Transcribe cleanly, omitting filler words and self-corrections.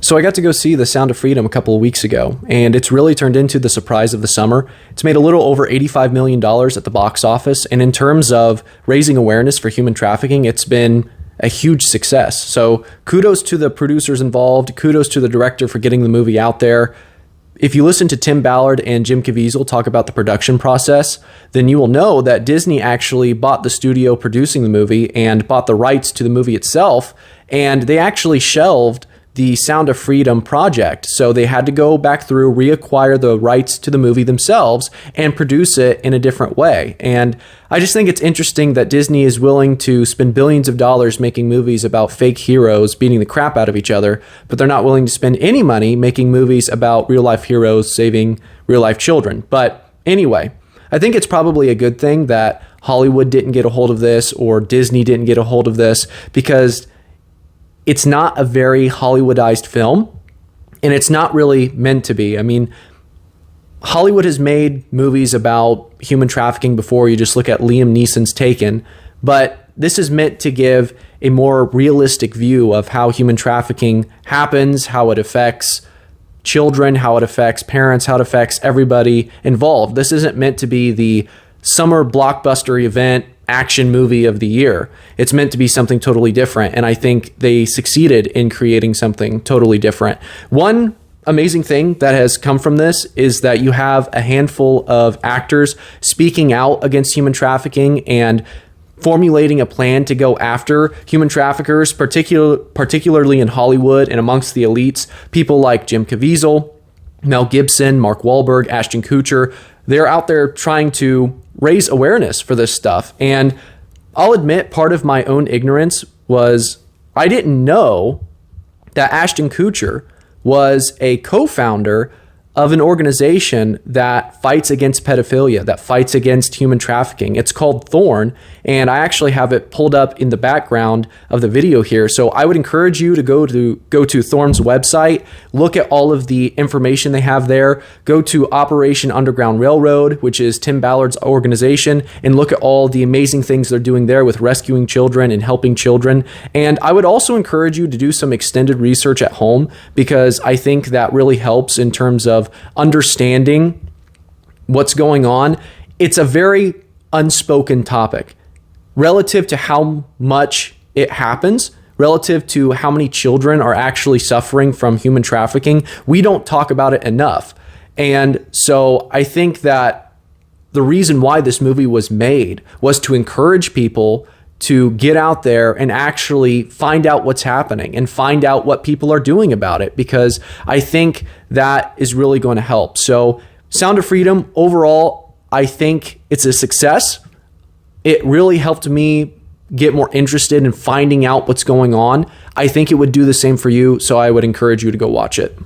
So I got to go see The Sound of Freedom a couple of weeks ago, and it's really turned into the surprise of the summer. It's made a little over $85 million at the box office, and in terms of raising awareness for human trafficking, it's been a huge success. So kudos to the producers involved, kudos to the director for getting the movie out there. If you listen to Tim Ballard and Jim Caviezel talk about the production process, then you will know that Disney actually bought the studio producing the movie and bought the rights to the movie itself, and they actually shelved the Sound of Freedom project. So they had to go back through, reacquire the rights to the movie themselves and produce it in a different way. And I just think it's interesting that Disney is willing to spend billions of dollars making movies about fake heroes beating the crap out of each other, but they're not willing to spend any money making movies about real life heroes saving real life children. But anyway, I think it's probably a good thing that Hollywood didn't get a hold of this or Disney didn't get a hold of this, because it's not a very Hollywoodized film, and it's not really meant to be. I mean, Hollywood has made movies about human trafficking before. You just look at Liam Neeson's Taken, but this is meant to give a more realistic view of how human trafficking happens, how it affects children, how it affects parents, how it affects everybody involved. This isn't meant to be the summer blockbuster event action movie of the year. It's meant to be something totally different, and I think they succeeded in creating something totally different. One amazing thing that has come from this is that you have a handful of actors speaking out against human trafficking and formulating a plan to go after human traffickers, particularly in Hollywood and amongst the elites. People like Jim Caviezel, Mel Gibson, Mark Wahlberg, Ashton Kutcher, they're out there trying to raise awareness for this stuff. And I'll admit, part of my own ignorance was I didn't know that Ashton Kutcher was a co-founder of an organization that fights against pedophilia, that fights against human trafficking. It's called Thorn, and I actually have it pulled up in the background of the video here. So I would encourage you to go to Thorn's website, look at all of the information they have there, go to Operation Underground Railroad, which is Tim Ballard's organization, and look at all the amazing things they're doing there with rescuing children and helping children. And I would also encourage you to do some extended research at home, because I think that really helps in terms of understanding what's going on. It's a very unspoken topic relative to how much it happens, relative to how many children are actually suffering from human trafficking. We don't talk about it enough. And so I think that the reason why this movie was made was to encourage people to get out there and actually find out what's happening and find out what people are doing about it, because I think that is really going to help. So Sound of Freedom, overall, I think it's a success. It really helped me get more interested in finding out what's going on. I think it would do the same for you, so I would encourage you to go watch it.